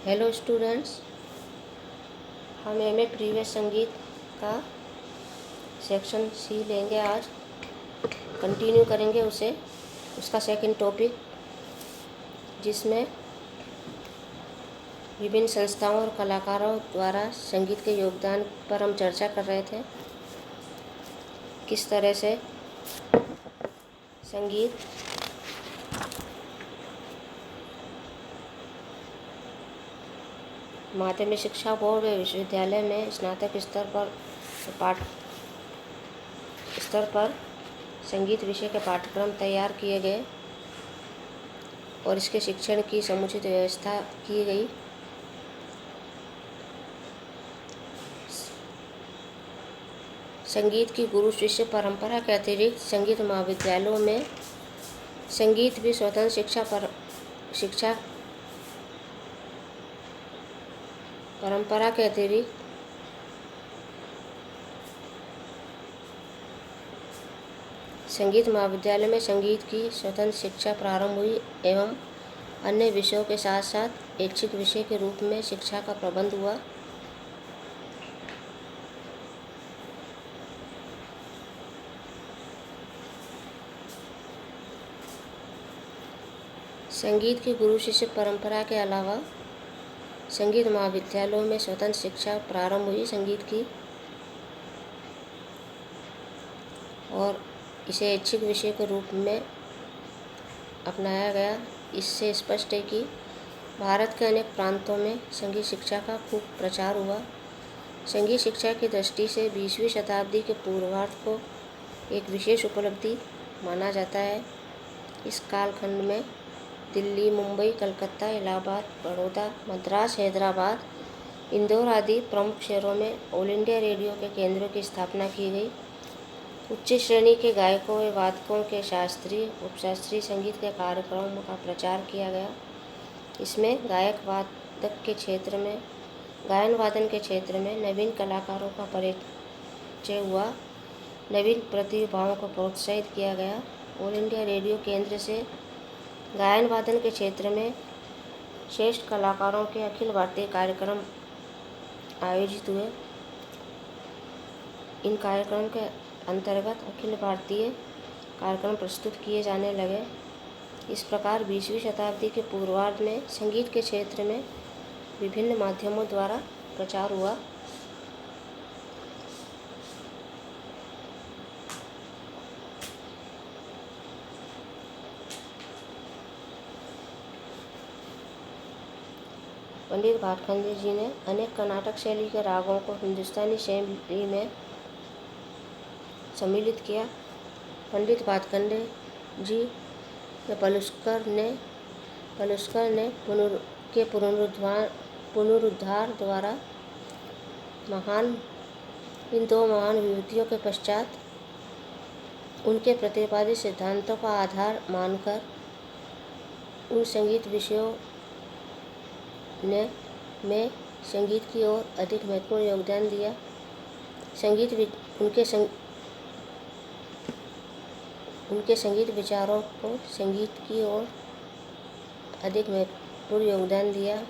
Hello students, हम MA previous संगीत का सेक्शन सी लेंगे। आज कंटिन्यू करेंगे उसका सेकंड टॉपिक, जिसमें विभिन्न संस्थाओं और कलाकारों द्वारा संगीत के योगदान पर हम चर्चा कर रहे थे। किस तरह से संगीत माध्यमिक शिक्षा बोर्ड व विश्वविद्यालय में स्नातक स्तर पर संगीत विषय के पाठ्यक्रम तैयार किए गए और इसके शिक्षण की समुचित व्यवस्था की गई। संगीत की गुरु शिष्य परंपरा के अतिरिक्त संगीत महाविद्यालयों में संगीत भी स्वतंत्र शिक्षा परंपरा के अतिरिक्त संगीत महाविद्यालय में संगीत की स्वतंत्र शिक्षा प्रारंभ हुई एवं अन्य विषयों के साथ साथ ऐच्छिक विषय के रूप में शिक्षा का प्रबंध हुआ। संगीत की गुरु शिष्य परंपरा के अलावा संगीत महाविद्यालयों में स्वतंत्र शिक्षा प्रारंभ हुई संगीत की, और इसे ऐच्छिक विषय के रूप में अपनाया गया। इससे स्पष्ट है कि भारत के अनेक प्रांतों में संगीत शिक्षा का खूब प्रचार हुआ। संगीत शिक्षा की दृष्टि से 20वीं शताब्दी के पूर्वार्ध को एक विशेष उपलब्धि माना जाता है। इस कालखंड में दिल्ली, मुंबई, कलकत्ता, इलाहाबाद, बड़ौदा, मद्रास, हैदराबाद, इंदौर आदि प्रमुख शहरों में ऑल इंडिया रेडियो के केंद्रों की स्थापना की गई। उच्च श्रेणी के गायकों व वादकों के शास्त्रीय उपशास्त्रीय संगीत के कार्यक्रमों का प्रचार किया गया। इसमें गायन वादन के क्षेत्र में नवीन कलाकारों का परिचय हुआ। नवीन प्रतिभाओं को प्रोत्साहित किया गया। ऑल इंडिया रेडियो केंद्र से गायन वादन के क्षेत्र में श्रेष्ठ कलाकारों के अखिल भारतीय कार्यक्रम आयोजित हुए। इन कार्यक्रम के अंतर्गत अखिल भारतीय कार्यक्रम प्रस्तुत किए जाने लगे। इस प्रकार 20वीं शताब्दी के पूर्वार्ध में संगीत के क्षेत्र में विभिन्न माध्यमों द्वारा प्रचार हुआ। पंडित भातखंडे जी ने अनेक कर्नाटक शैली के रागों को हिंदुस्तानी शैली में सम्मिलित किया। पंडित भातखंडे जी पलुस्कर ने पुनरुद्धार द्वारा इन दो महान विभूतियों के पश्चात उनके प्रतिपादित सिद्धांतों का आधार मानकर उन संगीत विषयों में संगीत की ओर अधिक महत्वपूर्ण योगदान दिया। उनके संगीत विचारों को संगीत की ओर अधिक महत्वपूर्ण योगदान दिया।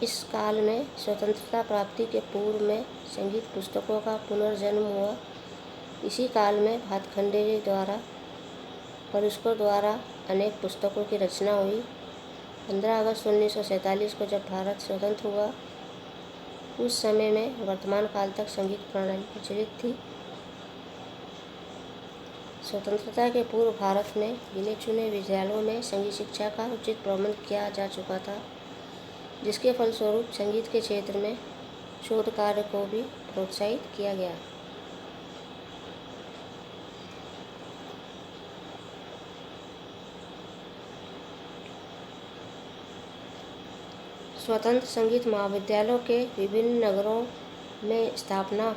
इस काल में स्वतंत्रता प्राप्ति के पूर्व में संगीत पुस्तकों का पुनर्जन्म हुआ। इसी काल में भातखंडे जी द्वारा पलुस्कर द्वारा अनेक पुस्तकों की रचना हुई। 15 अगस्त 1947 को जब भारत स्वतंत्र हुआ, उस समय में वर्तमान काल तक संगीत प्रणाली प्रचलित थी। स्वतंत्रता के पूर्व भारत में गिने चुने विद्यालयों में संगीत शिक्षा का उचित प्रबंध किया जा चुका था, जिसके फलस्वरूप संगीत के क्षेत्र में शोध कार्य को भी प्रोत्साहित किया गया। स्वतंत्र संगीत महाविद्यालयों के विभिन्न नगरों में स्थापना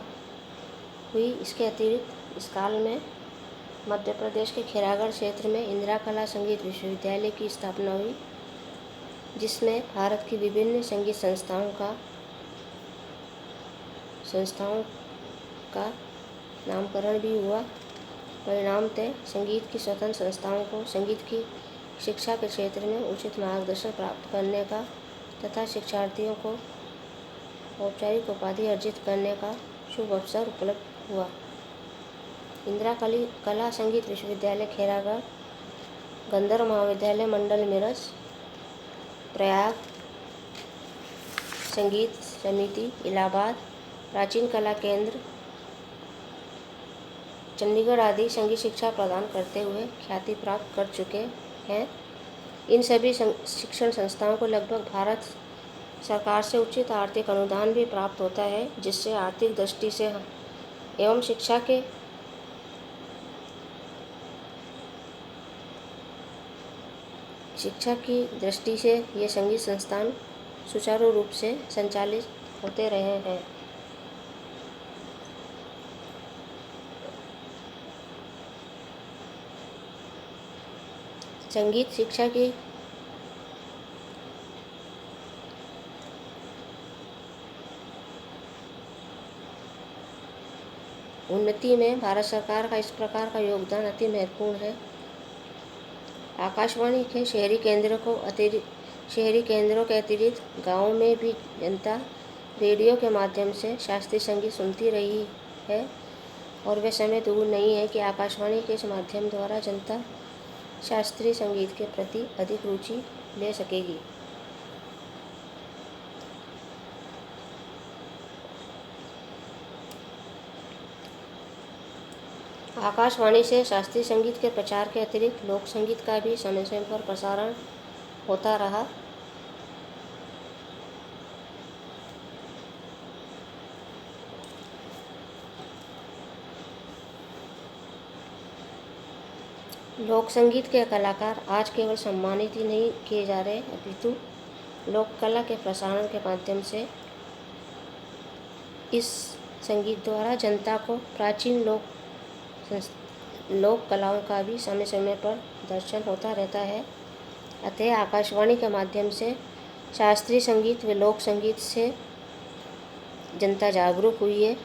हुई। इसके अतिरिक्त इस काल में मध्य प्रदेश के खैरागढ़ क्षेत्र में इंदिरा कला संगीत विश्वविद्यालय की स्थापना हुई, जिसमें भारत की विभिन्न संगीत संस्थाओं का नामकरण भी हुआ। परिणामतः संगीत की स्वतंत्र संस्थाओं को संगीत की शिक्षा के क्षेत्र में उचित मार्गदर्शन प्राप्त करने का तथा शिक्षार्थियों को औपचारिक उपाधि अर्जित करने का शुभ अवसर उपलब्ध हुआ। इंदिरा कला संगीत विश्वविद्यालय खैरागढ़, गंधर्व महाविद्यालय मंडल मेरठ, प्रयाग संगीत समिति इलाहाबाद, प्राचीन कला केंद्र चंडीगढ़ आदि संगीत शिक्षा प्रदान करते हुए ख्याति प्राप्त कर चुके हैं। इन सभी शिक्षण संस्थाओं को लगभग भारत सरकार से उचित आर्थिक अनुदान भी प्राप्त होता है, जिससे आर्थिक दृष्टि से एवं शिक्षा की दृष्टि से ये संगीत संस्थान सुचारू रूप से संचालित होते रहे हैं। संगीत शिक्षा की उन्नति में भारत सरकार का इस प्रकार का योगदान अति महत्वपूर्ण है। आकाशवाणी के शहरी केंद्रों के अतिरिक्त गाँव में भी जनता रेडियो के माध्यम से शास्त्रीय संगीत सुनती रही है, और वह समय दूर नहीं है कि आकाशवाणी के इस माध्यम द्वारा जनता शास्त्रीय संगीत के प्रति अधिक रुचि ले सकेगी। आकाशवाणी से शास्त्रीय संगीत के प्रचार के अतिरिक्त लोक संगीत का भी समय समय पर प्रसारण होता रहा। लोक संगीत के कलाकार आज केवल सम्मानित ही नहीं किए जा रहे, अपितु लोक कला के प्रसारण के माध्यम से इस संगीत द्वारा जनता को प्राचीन लोक कलाओं का भी समय समय पर दर्शन होता रहता है। अतः आकाशवाणी के माध्यम से शास्त्रीय संगीत व लोक संगीत से जनता जागरूक हुई है।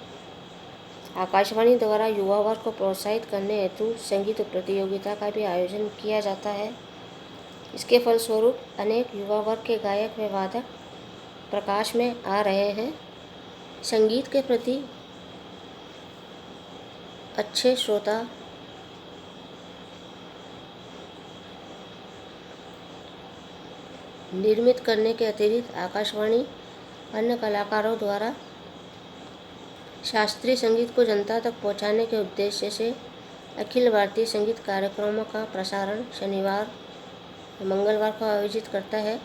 आकाशवाणी द्वारा युवा वर्ग को प्रोत्साहित करने हेतु संगीत प्रतियोगिता का भी आयोजन किया जाता है। इसके फलस्वरूप अनेक युवा वर्ग के गायक व वादक प्रकाश में आ रहे हैं। संगीत के प्रति अच्छे श्रोता निर्मित करने के अतिरिक्त आकाशवाणी अन्य कलाकारों द्वारा शास्त्रीय संगीत को जनता तक पहुंचाने के उद्देश्य से अखिल भारतीय संगीत कार्यक्रमों का प्रसारण शनिवार मंगलवार को आयोजित करता है।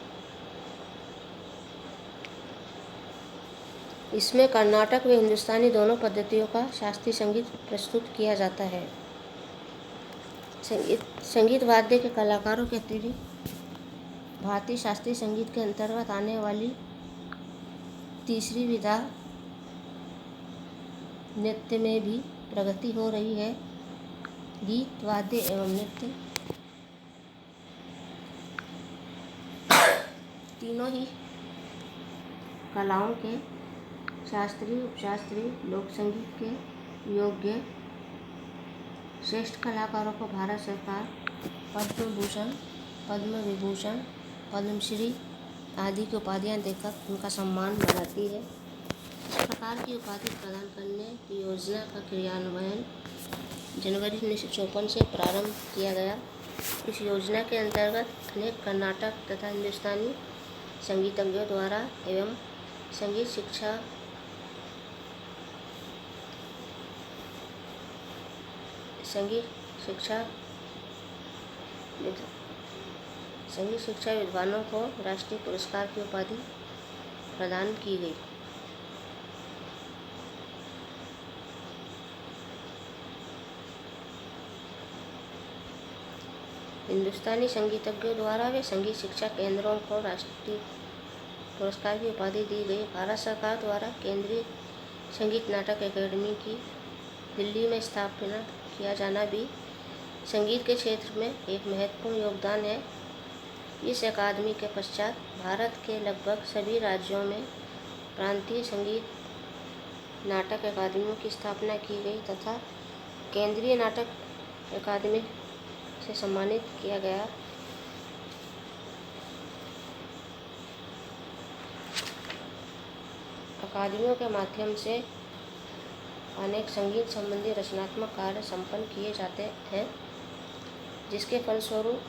इसमें कर्नाटक व हिंदुस्तानी दोनों पद्धतियों का शास्त्रीय संगीत प्रस्तुत किया जाता है। संगीत वाद्य के कलाकारों के अतिरिक्त भारतीय शास्त्रीय संगीत के अंतर्गत आने वाली तीसरी विधा नृत्य में भी प्रगति हो रही है। गीत, वाद्य एवं नृत्य तीनों ही कलाओं के शास्त्रीय, उपशास्त्रीय, लोक संगीत के योग्य श्रेष्ठ कलाकारों को भारत सरकार पद्म भूषण, पद्म विभूषण, पद्मश्री आदि की उपाधियाँ देकर उनका सम्मान बढ़ाती है। इस प्रकार की उपाधि प्रदान करने की योजना का क्रियान्वयन जनवरी 1954 से प्रारंभ किया गया। इस योजना के अंतर्गत अनेक कर्नाटक तथा हिंदुस्तानी संगीतज्ञों द्वारा एवं संगीत शिक्षा विद्वानों को राष्ट्रीय पुरस्कार की उपाधि प्रदान की गई। हिंदुस्तानी संगीतज्ञों द्वारा वे संगीत शिक्षा केंद्रों को राष्ट्रीय पुरस्कार की उपाधि दी गई। भारत सरकार द्वारा केंद्रीय संगीत नाटक अकादमी की दिल्ली में स्थापना किया जाना भी संगीत के क्षेत्र में एक महत्वपूर्ण योगदान है। इस अकादमी के पश्चात भारत के लगभग सभी राज्यों में प्रांतीय संगीत नाटक अकादमियों की स्थापना की गई तथा केंद्रीय नाटक अकादमी से सम्मानित किया गया। अकादमियों के माध्यम से अनेक संगीत संबंधी रचनात्मक कार्य संपन्न किए जाते हैं, जिसके फलस्वरूप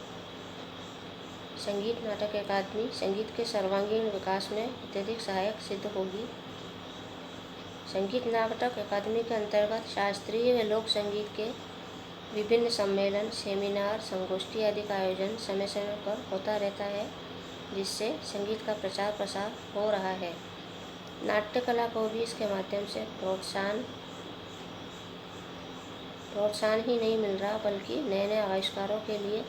संगीत नाटक अकादमी संगीत के सर्वांगीण विकास में अत्यधिक सहायक सिद्ध होगी। संगीत नाटक अकादमी के अंतर्गत शास्त्रीय व लोक संगीत के विभिन्न सम्मेलन, सेमिनार, संगोष्ठी आदि का आयोजन समय समय पर होता रहता है, जिससे संगीत का प्रचार प्रसार हो रहा है। नाट्य कला को भी इसके माध्यम से प्रोत्साहन ही नहीं मिल रहा, बल्कि नए नए आविष्कारों के लिए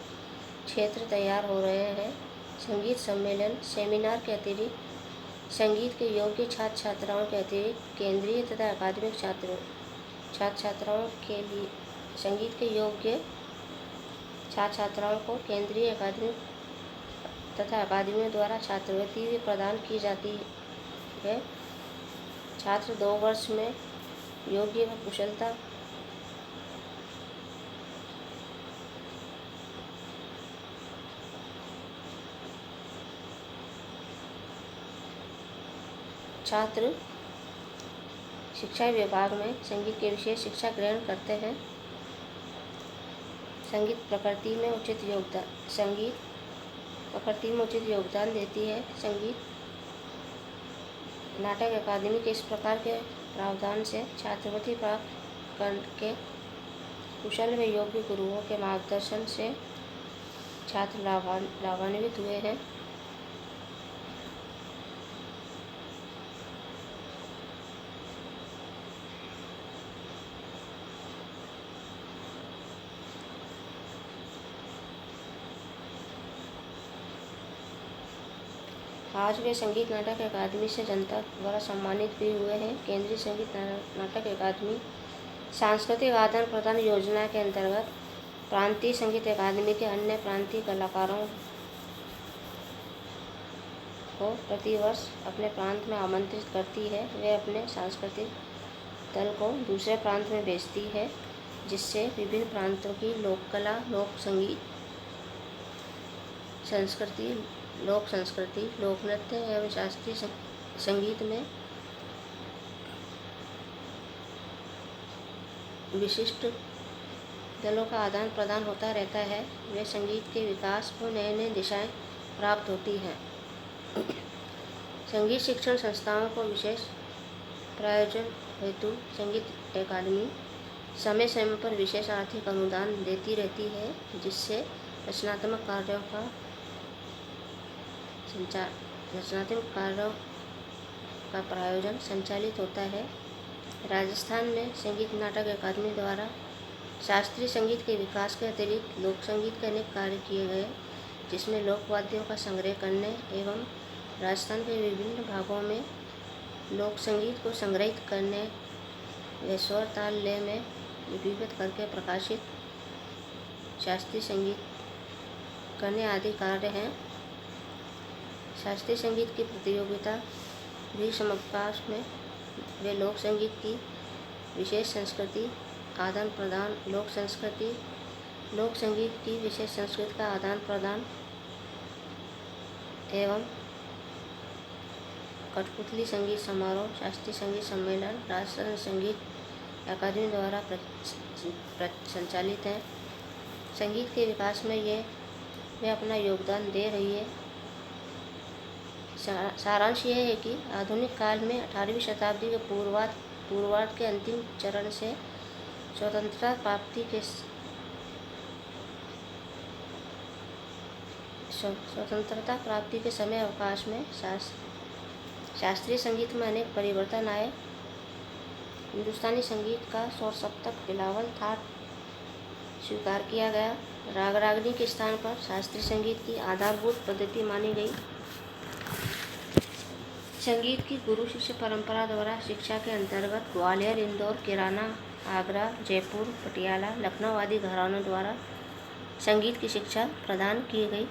क्षेत्र तैयार हो रहे हैं। संगीत सम्मेलन, सेमिनार के अतिरिक्त संगीत के योग्य छात्र छात्राओं के अतिरिक्त केंद्रीय तथा अकादमिक छात्र छात्राओं के लिए संगीत के योग्य छात्र छात्राओं को केंद्रीय अकादमिक तथा अकादमियों द्वारा छात्रवृत्ति भी प्रदान की जाती है। छात्र 2 वर्ष में योग्य व कुशलता छात्र शिक्षा विभाग में संगीत के विशेष शिक्षा ग्रहण करते हैं। संगीत प्रकृति में उचित योगदान देती है। संगीत नाटक अकादमी के इस प्रकार के प्रावधान से छात्रवृत्ति प्राप्त करके कुशल व योग्य गुरुओं के मार्गदर्शन से छात्र लाभान्वित हुए हैं। आज वे संगीत नाटक अकादमी से जनता द्वारा सम्मानित भी हुए हैं। केंद्रीय संगीत नाटक अकादमी सांस्कृतिक आदान प्रदान योजना के अंतर्गत प्रांतीय संगीत अकादमी के अन्य प्रांतीय कलाकारों को प्रतिवर्ष अपने प्रांत में आमंत्रित करती है। वे अपने सांस्कृतिक दल को दूसरे प्रांत में भेजती है, जिससे विभिन्न प्रांतों की लोक कला, लोक संस्कृति, लोक नृत्य एवं शास्त्रीय संगीत में विशिष्ट दलों का आदान प्रदान होता रहता है। वे संगीत के विकास को नए नए दिशाएं प्राप्त होती हैं। संगीत शिक्षण संस्थाओं को विशेष प्रायोजन हेतु संगीत अकादमी समय समय पर विशेष आर्थिक अनुदान देती रहती है, जिससे रचनात्मक कार्यों का प्रायोजन संचालित होता है। राजस्थान में संगीत नाटक अकादमी द्वारा शास्त्रीय संगीत के विकास के अतिरिक्त लोक संगीत के अनेक कार्य किए गए, जिसमें लोक वाद्यों का संग्रह करने एवं राजस्थान के विभिन्न भागों में लोक संगीत को संग्रहित करने व स्वर ताल लय में लिपिबद्ध करके प्रकाशित शास्त्रीय संगीत करने आदि कार्य हैं। शास्त्रीय संगीत की प्रतियोगिता भी समवकाश में वे लोक संगीत की विशेष संस्कृति आदान प्रदान, लोक संगीत की विशेष संस्कृति का आदान प्रदान एवं कठपुतली संगीत समारोह, शास्त्रीय संगीत सम्मेलन राजस्थान संगीत अकादमी द्वारा संचालित है। संगीत के विकास में वे अपना योगदान दे रही है। सारांश यह है कि आधुनिक काल में 18वीं शताब्दी के पूर्वार्ध के अंतिम चरण से स्वतंत्रता प्राप्ति के समय अवकाश में शास्त्रीय संगीत में अनेक परिवर्तन आए। हिंदुस्तानी संगीत का स्वर सप्तक बिलावल थाट स्वीकार किया गया। राग रागनी के स्थान पर शास्त्रीय संगीत की आधारभूत पद्धति मानी गई। संगीत की गुरु शिष्य परंपरा द्वारा शिक्षा के अंतर्गत ग्वालियर, इंदौर, किराना, आगरा, जयपुर, पटियाला, लखनऊ आदि घरानों द्वारा संगीत की शिक्षा प्रदान की गई।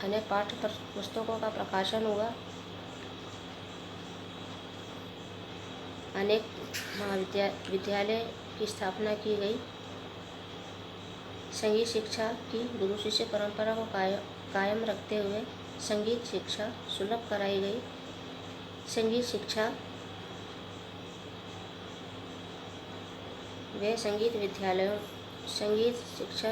अनेक पाठ्य पुस्तकों का प्रकाशन हुआ। अनेक विद्यालय की स्थापना की गई। संगीत शिक्षा की गुरु शिष्य परंपरा को कायम रखते हुए संगीत शिक्षा सुलभ कराई गई। संगीत शिक्षा वे संगीत विद्यालयों संगीत शिक्षा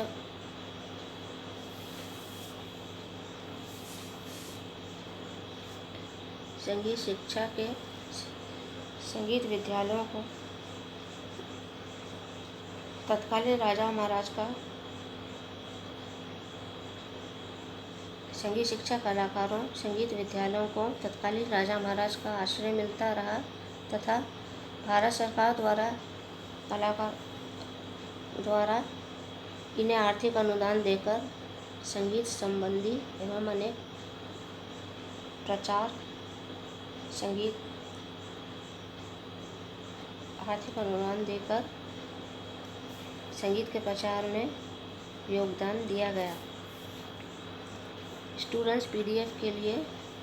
संगीत शिक्षा के संगीत विद्यालयों को तत्कालीन राजा महाराज का संगीत शिक्षा कलाकारों संगीत विद्यालयों को तत्कालीन राजा महाराज का आश्रय मिलता रहा तथा भारत सरकार द्वारा इन्हें आर्थिक अनुदान देकर संगीत संबंधी एवं अनेक प्रचार आर्थिक अनुदान देकर संगीत के प्रचार में योगदान दिया गया। स्टूडेंट्स पीडीएफ के लिए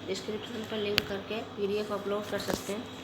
डिस्क्रिप्शन पर लिंक करके पीडीएफ अपलोड कर सकते हैं।